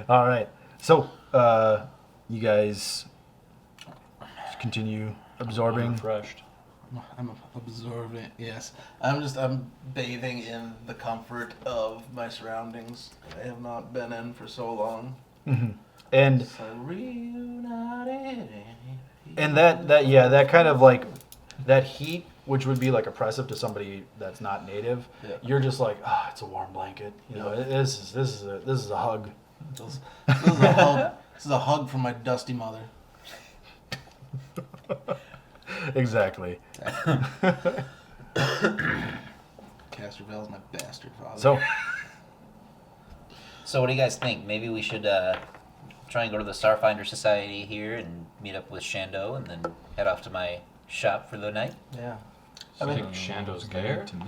All right. So, you guys continue absorbing. Refreshed. I'm absorbing. Yes, I'm bathing in the comfort of my surroundings. I have not been in for so long. And So reunited. that kind of like that heat, which would be like oppressive to somebody that's not native. Yeah. You're just like, it's a warm blanket. You know, this is a hug. This is a hug. This is a hug from my dusty mother. Exactly. Casterville's my bastard father. So what do you guys think? Maybe we should try and go to the Starfinder Society here and meet up with Shando and then head off to my shop for the night? Yeah. I think Shando's there. To me.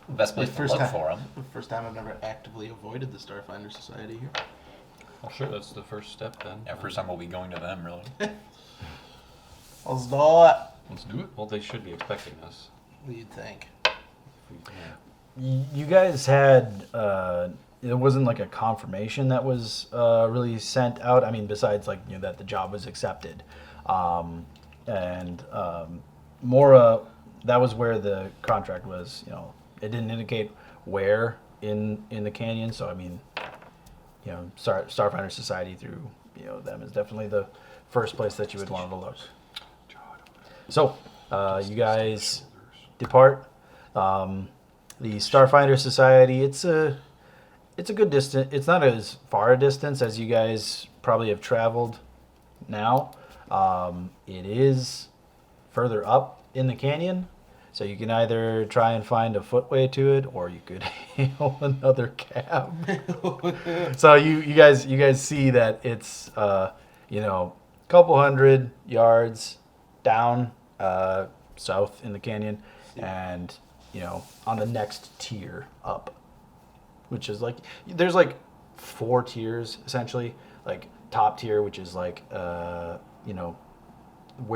Best place to look for him. The first time I've ever actively avoided the Starfinder Society here. Well, sure, that's the first step then. Yeah, first time we'll be going to them, really. Let's do it. Let's do it. Well, they should be expecting us. What do you think? You guys had it wasn't like a confirmation that was really sent out. I mean, besides like that the job was accepted, and Mora, that was where the contract was. It didn't indicate where in the canyon. So I mean, Starfinder Society through them is definitely the first place that you would want to look. So you guys depart. The Starfinder Society, it's a good distance. It's not as far a distance as you guys probably have traveled now. It is further up in the canyon, so you can either try and find a footway to it, or you could hail another cab. So you guys see that it's couple 100 yards down south in the canyon, and on the next tier up, which is like there's like 4 tiers essentially. Like top tier, which is like where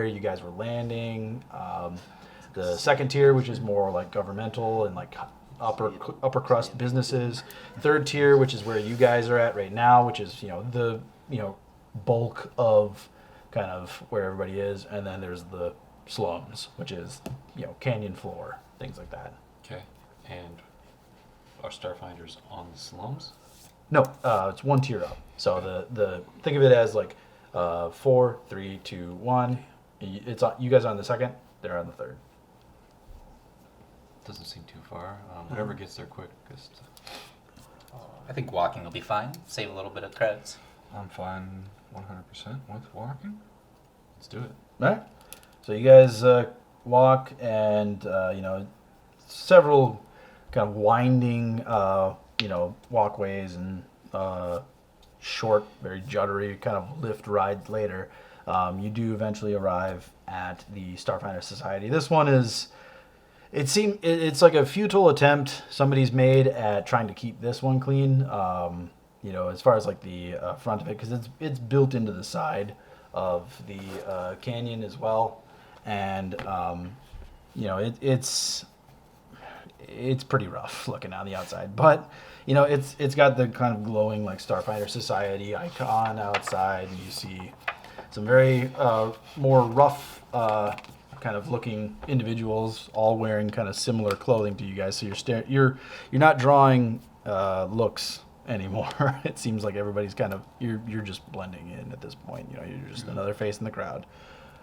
you guys were landing. The second tier, which is more like governmental and like upper crust businesses. Third tier, which is where you guys are at right now, which is the bulk of kind of where everybody is, and then there's the slums, which is canyon floor, things like that. Okay. And are Starfinders on the slums? No, it's 1 tier up. So the think of it as like 4, 3, 2, 1. It's you guys are on the second. They're on the third. Doesn't seem too far. Whoever gets there quickest. I think walking will be fine. Save a little bit of credits. I'm fine 100% with walking. Let's do it. All right. So you guys walk, and several kind of winding walkways and short, very juddery kind of lift rides later. You do eventually arrive at the Starfinder Society. This one is. It's like a futile attempt somebody's made at trying to keep this one clean. As far as like the front of it, because it's built into the side of the canyon as well, and it's pretty rough looking on the outside. But it's got the kind of glowing like Starfinder Society icon outside, and you see some very more rough kind of looking individuals, all wearing kind of similar clothing to you guys. So you're not drawing looks anymore. It seems like everybody's kind of you're just blending in at this point. You're just another face in the crowd.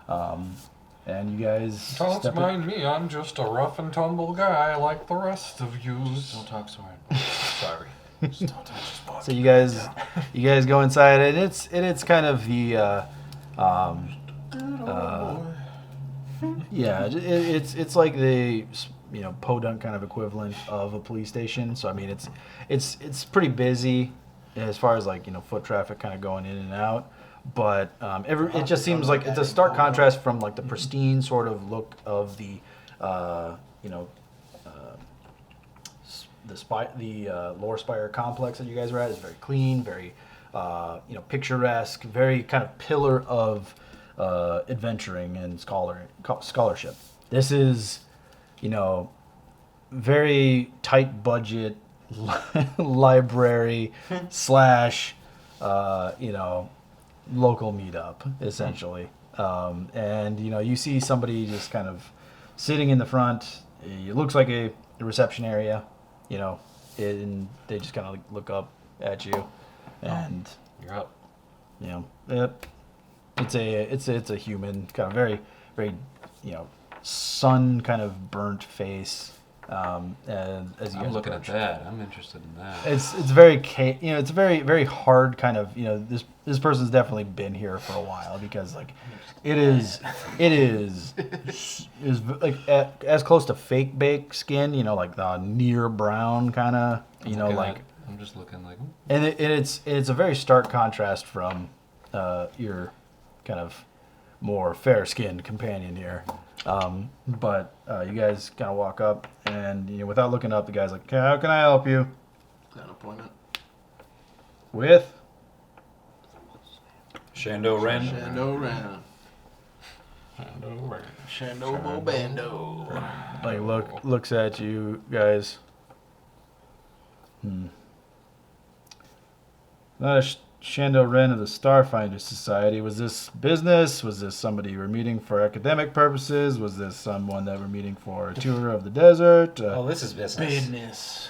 And you guys Don't mind me, I'm just a rough and tumble guy like the rest of yous. Don't talk so hard. Sorry. Just don't touch his body. So you guys go inside, and it's kind of the it's like the podunk kind of equivalent of a police station. So I mean it's pretty busy as far as like foot traffic kind of going in and out. But it just seems like it's a stark contrast from like the pristine sort of look of the Lore Spire complex that you guys are at is very clean, very picturesque, very kind of pillar of adventuring and scholarship. This is very tight budget library slash local meetup essentially. And you see somebody just kind of sitting in the front. It looks like a reception area, and they just kind of look up at you, and You're up. yep, it's a human, kind of very very sun kind of burnt face. And as you I'm guys looking at approach. that. I'm interested in that. It's very it's very very hard kind of this person's definitely been here for a while, because like it is like as close to fake bake skin, like the near brown kind of I'm just looking like. and it's a very stark contrast from your kind of more fair skinned companion here. But you guys kind of walk up, and without looking up, the guy's like, "Okay, how can I help you?" An appointment. With Shando Ren. Shando Ren. Shando Bobando. like looks at you guys. Not a Shando Ren of the Starfinder Society. Was this business? Was this somebody you were meeting for academic purposes? Was this someone that we're meeting for a tour of the desert? Oh, this is business. Business.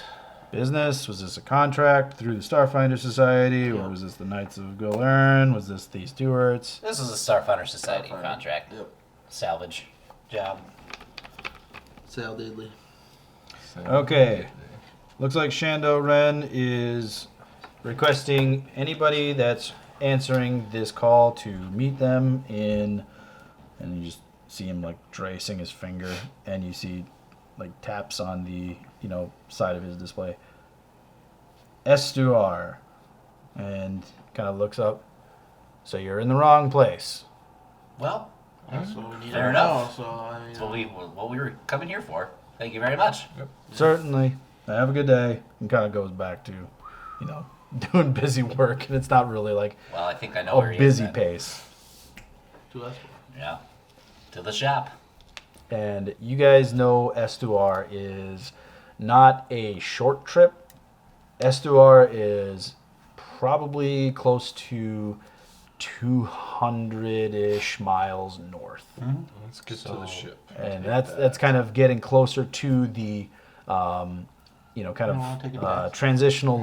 Business? Was this a contract through the Starfinder Society? Or was this the Knights of Gulern? Was this the Stewards? This is a Starfinder Society Starfinder. contract. Yep. Salvage job. Sal Diddley. Okay. Looks like Shando Ren is requesting anybody that's answering this call to meet them in, and you just see him like tracing his finger, and you see like taps on the side of his display. Estuar, and kind of looks up. So you're in the wrong place. Well, That's what we need Fair to enough. know. So I mean, that's what we were coming here for. Thank you very much. Certainly. Have a good day. And kind of goes back to, doing busy work, and it's not really like Well, I think I know where a he busy is. then. pace. to us. Yeah. To the shop. And you guys know Estuar is not a short trip. Estuar is probably close to 200-ish miles north. Let's get to the ship. And that's kind of getting closer to the kind wanna take a of bath? transitional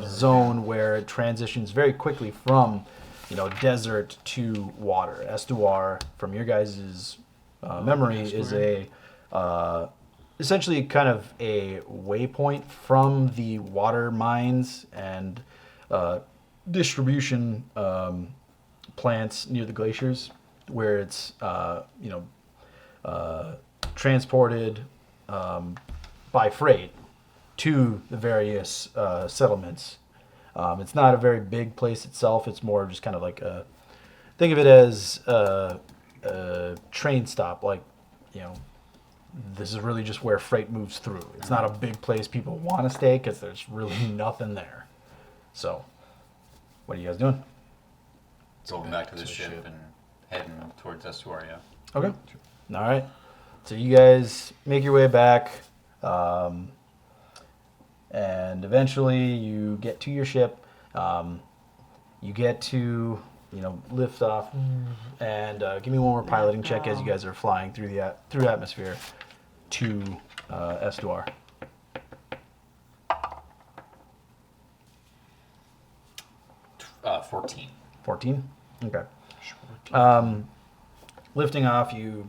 zone where it transitions very quickly from desert to water. Estuar, from your guys' memory, is a essentially kind of a waypoint from the water mines and distribution plants near the glaciers, where it's transported by freight to the various settlements. It's not a very big place itself. It's more just kind of like think of it as a train stop. Like, this is really just where freight moves through. It's not a big place people want to stay because there's really nothing there. So, what are you guys doing? Going back to the ship and heading towards Estuaria. Okay. All right. So you guys make your way back, and eventually you get to your ship. You get to lift off, and give me one more piloting check as you guys are flying through the through atmosphere to Estuar. 14. 14. Okay. Lifting off, you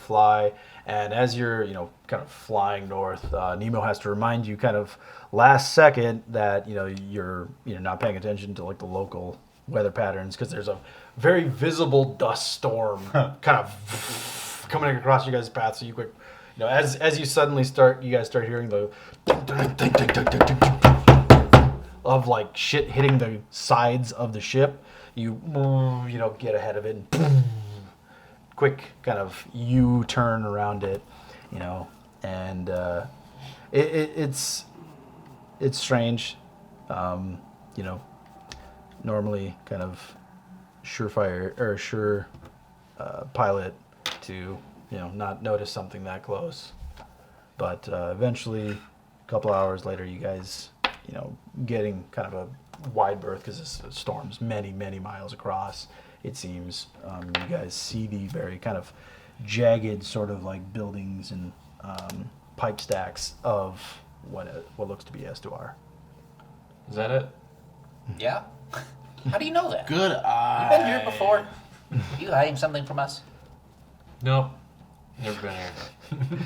fly, and as you're kind of flying north, Nemo has to remind you kind of last second that you're not paying attention to like the local weather patterns, because there's a very visible dust storm kind of coming across you guys' path. So you quick, as you guys start hearing the of like shit hitting the sides of the ship. You get ahead of it and quick kind of U-turn around it, and it's strange, normally kind of surefire or sure pilot to not notice something that close, but eventually a couple hours later you guys getting kind of a wide berth because this storm's many, many miles across. It seems you guys see the very kind of jagged sort of like buildings and pipe stacks of what looks to be Estuar. Is that it? Yeah? How do you know that? Good eye. You been here before? Are you hiding something from us? Nope. Never been here.